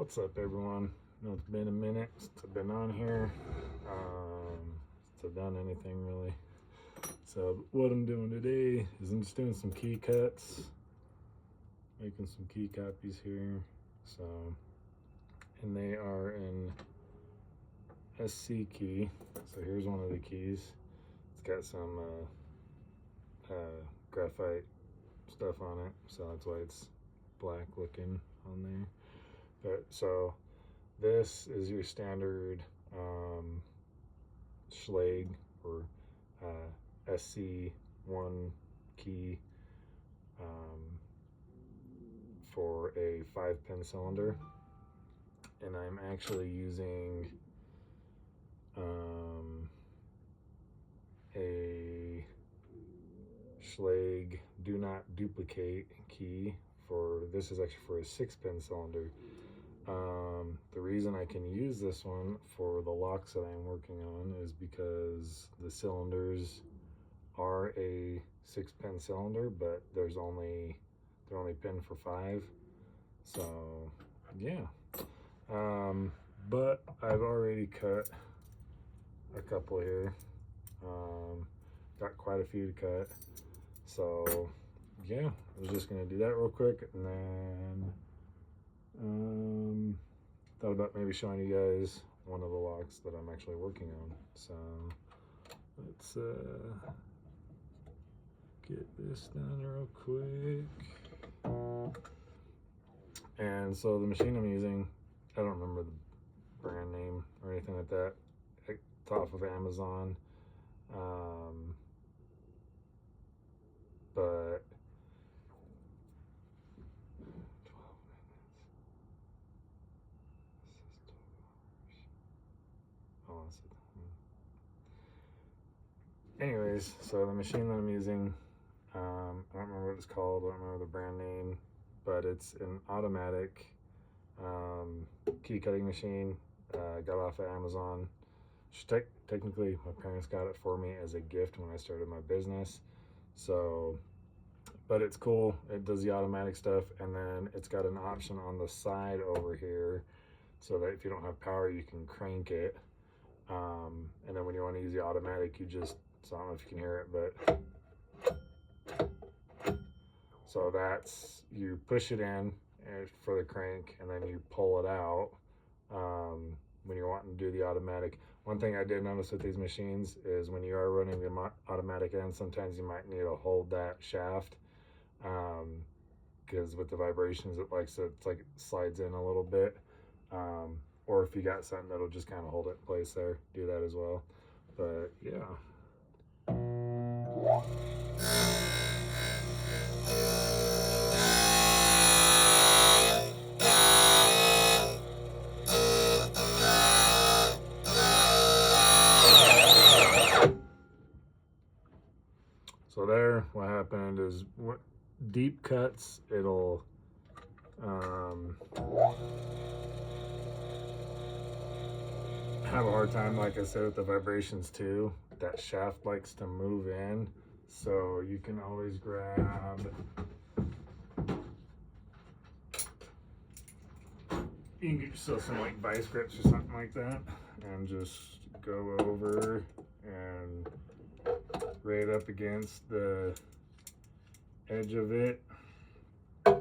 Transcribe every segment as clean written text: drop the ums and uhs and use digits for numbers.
What's up, everyone? I know it's been a minute since I've been on here, since I've done anything really. So what I'm doing today is I'm just doing some key cuts, making some key copies here. So, and they are in SC key. So here's one of the keys. It's got some graphite stuff on it, so that's why it's black looking on there. But so this is your standard Schlage or SC1 key for a 5-pin cylinder, and I'm actually using a Schlage do not duplicate key for this. Is actually for a 6-pin cylinder. The reason I can use this one for the locks that I'm working on is because the cylinders are a 6-pin cylinder, but they're only pinned for 5. So yeah, but I've already cut a couple here. Got quite a few to cut. So yeah, I was just gonna do that real quick, and then thought about maybe showing you guys one of the locks that I'm actually working on. So let's get this done real quick. And so the machine I'm using, I don't remember the brand name or anything like that. It's off of Amazon, but anyways, so the machine that I'm using, I don't remember what it's called, I don't remember the brand name, but it's an automatic key cutting machine. Got off of Amazon. Technically, my parents got it for me as a gift when I started my business. So, but it's cool. It does the automatic stuff, and then it's got an option on the side over here so that if you don't have power, you can crank it. And then when you want to use the automatic, you just, so I don't know if you can hear it, but so that's, you push it in for the crank, and then you pull it out when you're wanting to do the automatic. One thing I did notice with these machines is when you are running the automatic end, sometimes you might need to hold that shaft, because with the vibrations, it's like it slides in a little bit. Or if you got something that'll just kind of hold it in place there, do that as well. But yeah. So there, what happened is, deep cuts, it'll have a hard time, like I said, with the vibrations too. That shaft likes to move in, so you can always grab, you can get yourself some like vice grips or something like that, and just go over and right up against the edge of it. Too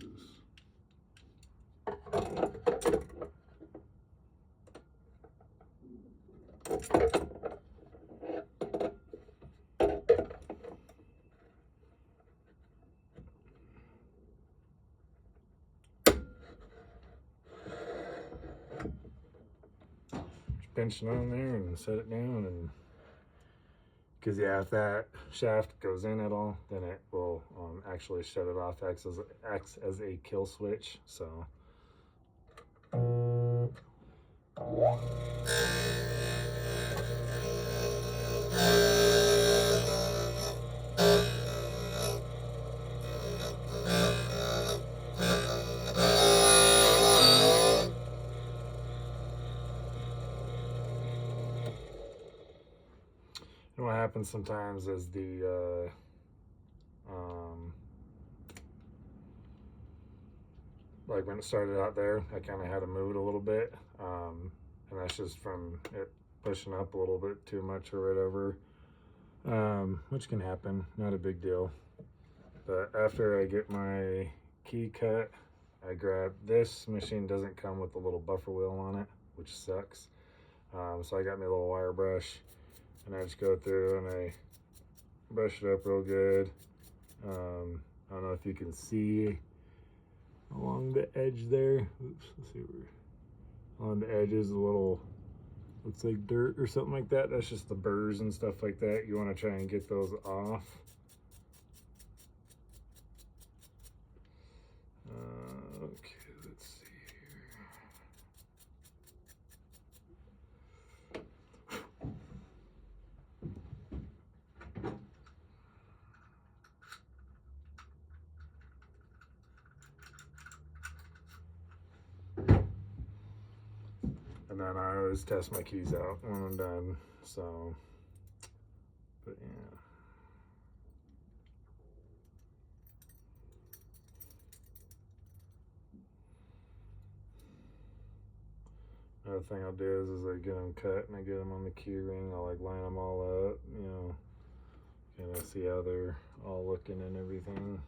loose. Pinch it on there and set it down, and because yeah, if that shaft goes in at all, then it will actually shut it off, acts as a kill switch. So and what happens sometimes is the like when it started out there, I kind of had to move it a little bit, and that's just from it pushing up a little bit too much or whatever, which can happen, not a big deal. But after I get my key cut, I grab this machine. Doesn't come with a little buffer wheel on it, which sucks. So I got me a little wire brush, and I just go through and I brush it up real good. I don't know if you can see along the edge there. Oops, let's see where on the edge is a little, looks like dirt or something like that. That's just the burrs and stuff like that. You want to try and get those off. Okay, let's see here. And then I always test my keys out when I'm done. So, but yeah. Another thing I'll do is I get them cut and I get them on the key ring. I'll like line them all up, you know, kind of see how they're all looking and everything.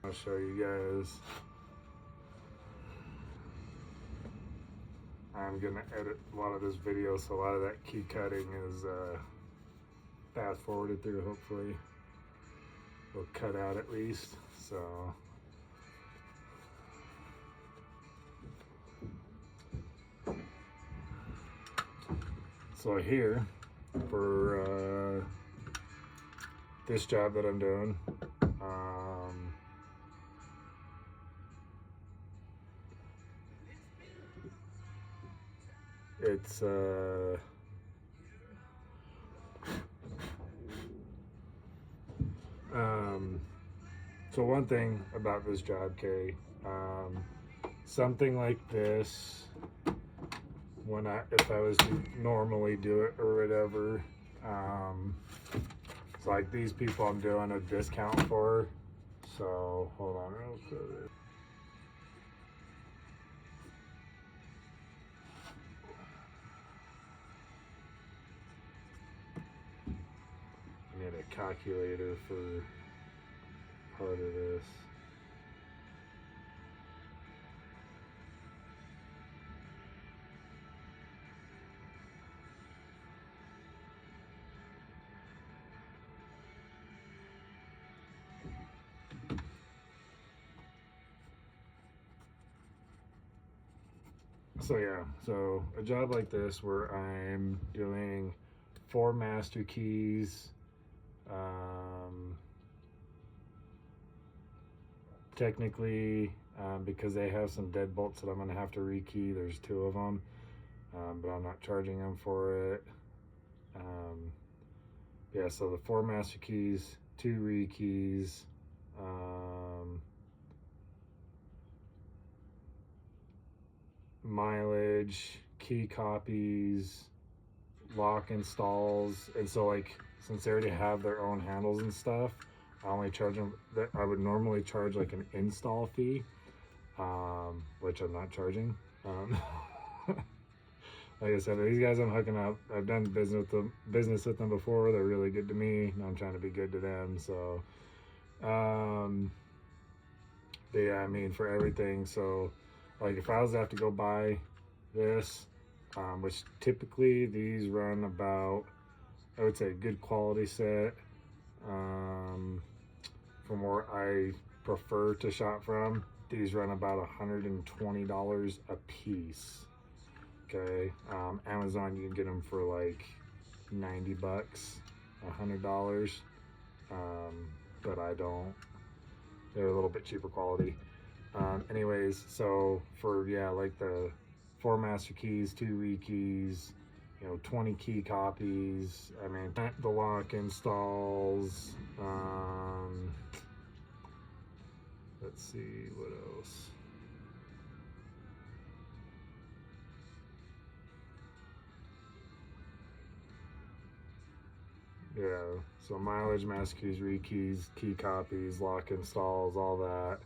I'll show you guys. I'm gonna edit a lot of this video, so a lot of that key cutting is fast forwarded through. Hopefully we'll cut out at least. So here for this job that I'm doing, it's so one thing about this job, Carrie, something like this, if I was to normally do it or whatever, it's like these people I'm doing a discount for. So hold on real quick. I need a calculator for part of this. So yeah, so a job like this where I'm doing 4 master keys, technically, because they have some deadbolts that I'm gonna have to rekey. There's 2 of them, but I'm not charging them for it. Yeah, so the 4 master keys, 2 rekeys, mileage, key copies, lock installs. And so like, since they already have their own handles and stuff, I only charge them that I would normally charge like an install fee, which I'm not charging. Like I said, these guys I'm hooking up, I've done business with them before. They're really good to me, and I'm trying to be good to them. So but yeah, I mean, for everything. So like if I was to have to go buy this, which typically these run about, I would say, a good quality set, from where I prefer to shop from, these run about $120 a piece. Okay, Amazon you can get them for like 90 bucks, $100, but I don't. They're a little bit cheaper quality. Anyways, so for, yeah, like the 4 master keys, 2 rekeys, you know, 20 key copies, I mean, the lock installs, let's see, what else? Yeah, so mileage, master keys, rekeys, key copies, lock installs, all that.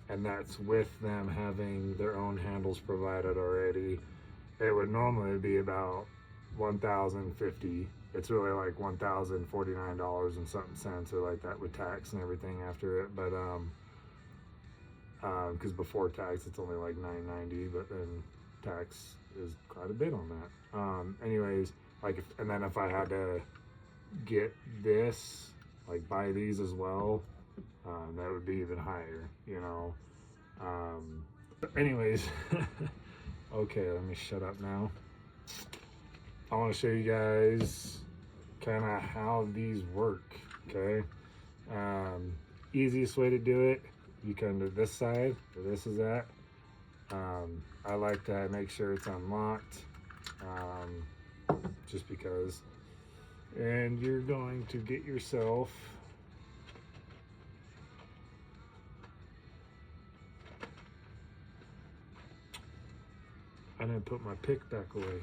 And that's with them having their own handles provided already. It would normally be about 1,050. It's really like $1,049 and something cents, or like that with tax and everything after it. But because before tax it's only like $9.90, but then tax is quite a bit on that. Anyways, like and then if I had to get this, like buy these as well, that would be even higher, you know. But anyways, okay, let me shut up now. I want to show you guys kind of how these work. Okay, easiest way to do it, you come to this side where this is at. I like to make sure it's unlocked, just because. And you're going to get yourself I didn't put my pick back away.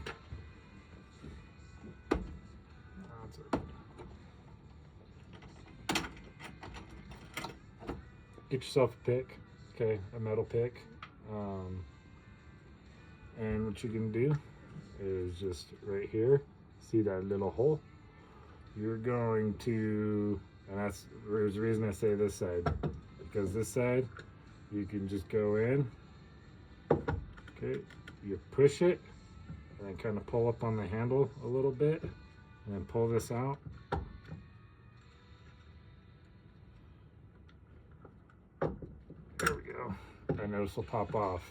Get yourself a pick, okay, a metal pick. And what you can do is just right here, see that little hole? You're going to, and there's a reason I say this side, because this side, you can just go in, okay, you push it, and then kind of pull up on the handle a little bit, and then pull this out. There we go. And this will pop off.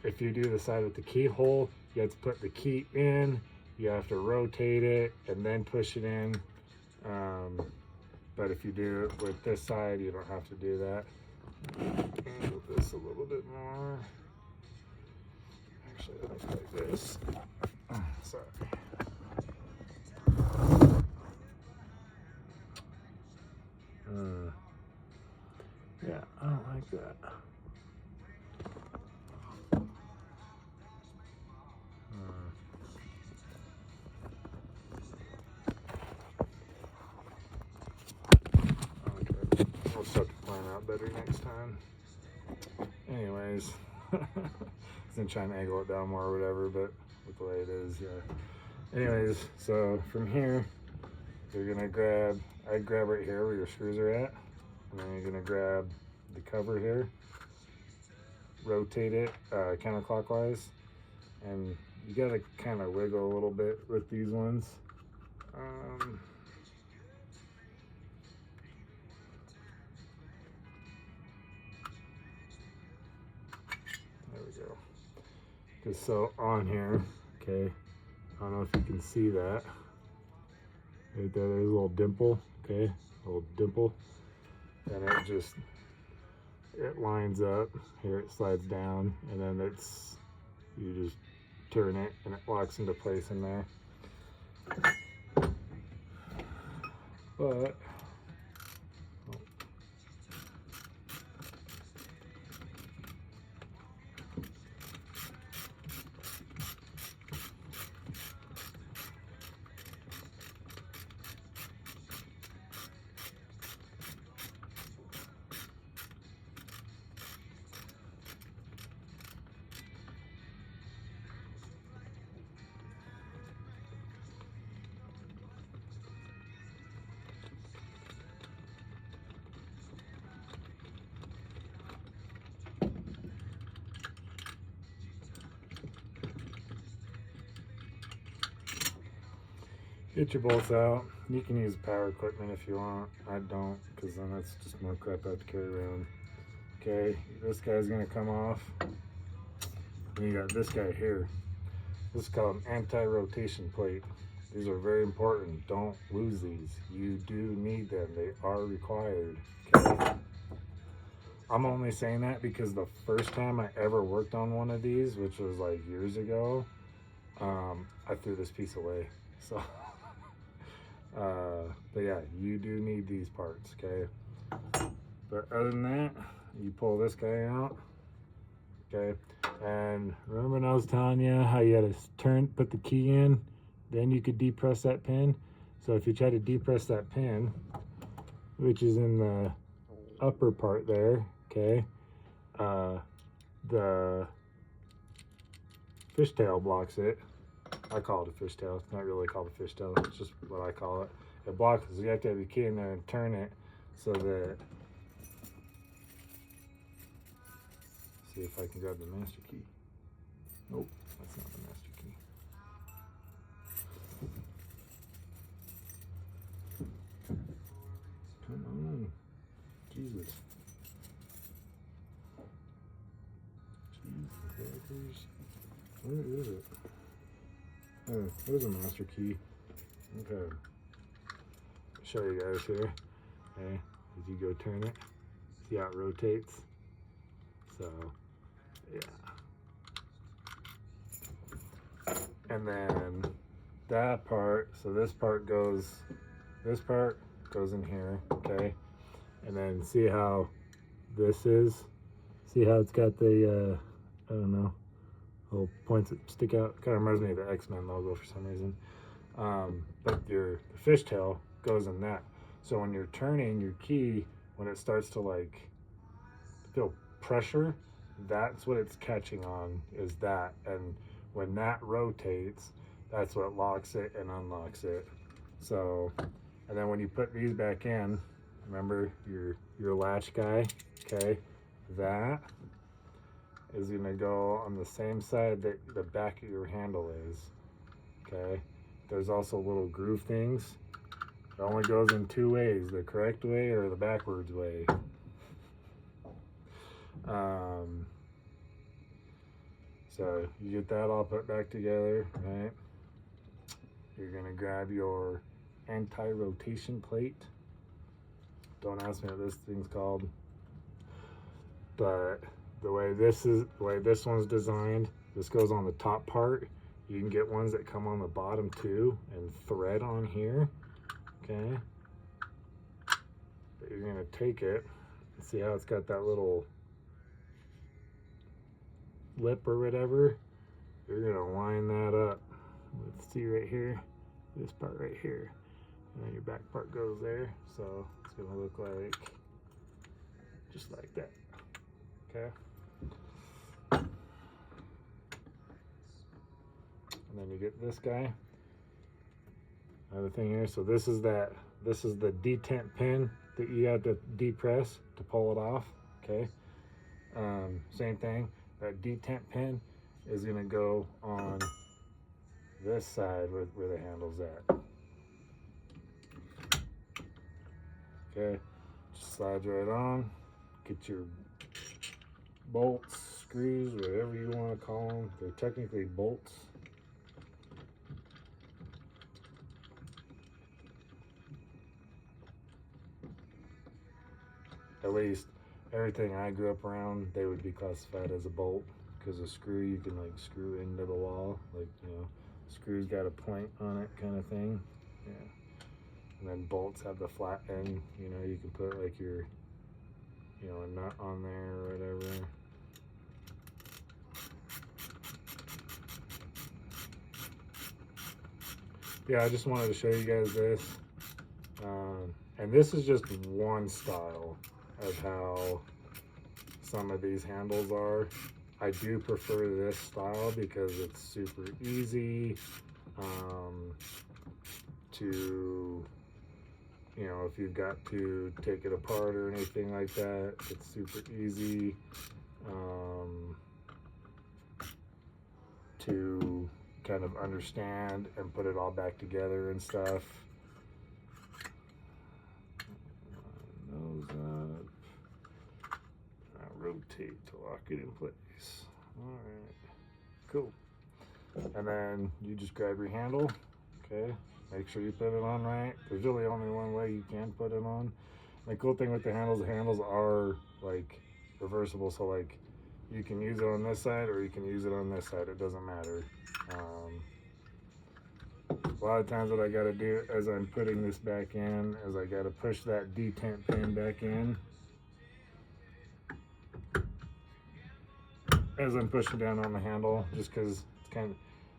If you do the side with the keyhole, you have to put the key in, you have to rotate it, and then push it in. But if you do it with this side, you don't have to do that. Move this a little bit more. Actually, I think like this. Sorry. Yeah, I don't like that. Okay, we'll start to plan out better next time. Anyways, I was gonna try and angle it down more or whatever, but with the way it is, yeah. Anyways, so from here, you're gonna grab, I grab right here where your screws are at, and then you're gonna grab the cover here, rotate it counterclockwise, and you gotta kind of wiggle a little bit with these ones. There we go. Because so on here, okay, I don't know if you can see that. Right there, there's a little dimple, okay, a little dimple, and it lines up. Here it slides down, and then you just turn it, and it locks into place in there. But get your bolts out. You can use power equipment if you want. I don't, because then that's just more crap I have to carry around. Okay, this guy's gonna come off. And you got this guy here. This is called an anti-rotation plate. These are very important. Don't lose these. You do need them. They are required. Okay. I'm only saying that because the first time I ever worked on one of these, which was like years ago, I threw this piece away. So, but yeah, you do need these parts, okay? But other than that, you pull this guy out, okay? And remember when I was telling you how you had to put the key in, then you could depress that pin? So if you try to depress that pin, which is in the upper part there, okay, the fishtail blocks it. I call it a fishtail. It's not really called a fishtail. It's just what I call it. It blocks it. So you have to have your key in there and turn it so that. See if I can grab the master key. Nope, that's not the master key. Come on, Jesus. Jesus, where is it? Oh, there's a master key. Okay. Show you guys here. Okay, as you go turn it, see how it rotates. So, yeah. And then that part, so this part goes in here, okay? And then see how this is? See how it's got the, I don't know, little points that stick out? Kind of reminds me of the X-Men logo for some reason. But the fishtail goes in that. So when you're turning your key, when it starts to like feel pressure, that's what it's catching on, is that. And when that rotates, that's what locks it and unlocks it. So, and then when you put these back in, remember your latch guy, okay? That is gonna go on the same side that the back of your handle is, okay? There's also little groove things. It only goes in two ways, the correct way or the backwards way. So you get that all put back together, right? You're gonna grab your anti-rotation plate. Don't ask me what this thing's called, but the way this one's designed, this goes on the top part. You can get ones that come on the bottom too and thread on here, okay? But you're gonna take it and see how it's got that little lip or whatever. You're gonna line that up. Let's see right here, this part right here, and then your back part goes there. So it's gonna look like just like that, okay? And then you get this guy. Another thing here, so this is the detent pin that you have to depress to pull it off, okay? Same thing, that detent pin is gonna go on this side where the handle's at. Okay, just slide right on, get your bolts, screws, whatever you wanna call them. They're technically bolts. At least everything I grew up around, they would be classified as a bolt, because a screw you can like screw into the wall, like, you know, screw's got a point on it kind of thing. Yeah. And then bolts have the flat end, you know, you can put like your, you know, a nut on there or whatever. Yeah, I just wanted to show you guys this. And this is just one style of how some of these handles are. I do prefer this style because it's super easy to, you know, if you've got to take it apart or anything like that, it's super easy to kind of understand and put it all back together and stuff. Nose up. Now rotate to lock it in place. All right, cool. And then you just grab your handle, okay? Make sure you put it on right. There's really only one way you can put it on. The cool thing with the handles are like reversible, so like you can use it on this side or you can use it on this side. It doesn't matter. A lot of times what I gotta do as I'm putting this back in is I gotta push that detent pin back in. As I'm pushing down on the handle, just because it's kind of,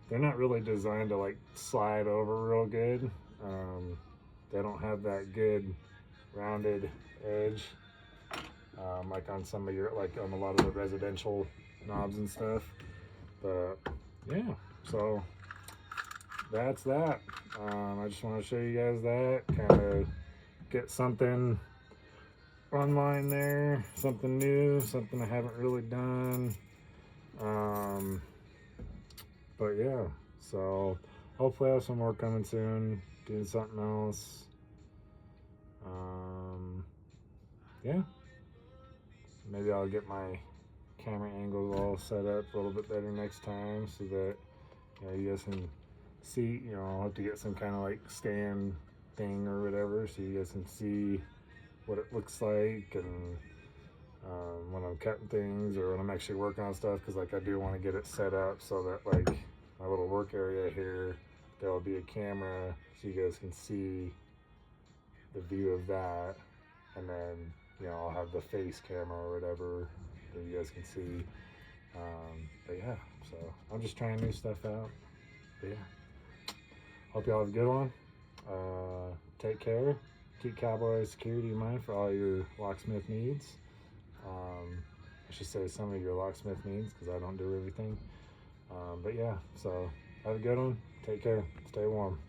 they're not really designed to like slide over real good. They don't have that good rounded edge, like on some of your, like on a lot of the residential knobs and stuff. But yeah, so that's that. I just want to show you guys that, kind of get something online there, something new, something I haven't really done. But yeah, so hopefully I have some more coming soon, doing something else. Yeah, maybe I'll get my camera angles all set up a little bit better next time, so that you guys can see. I'll have to get some kind of like stand thing or whatever, so you guys can see what it looks like, and when I'm cutting things or when I'm actually working on stuff, because like I do want to get it set up so that like my little work area here, there'll be a camera so you guys can see the view of that, and then I'll have the face camera or whatever that you guys can see. But yeah, so I'm just trying new stuff out. But yeah, hope y'all have a good one. Take care. Keep Cowboy Security in mind for all your locksmith needs. I should say some of your locksmith needs, because I don't do everything. But yeah, so have a good one. Take care. Stay warm.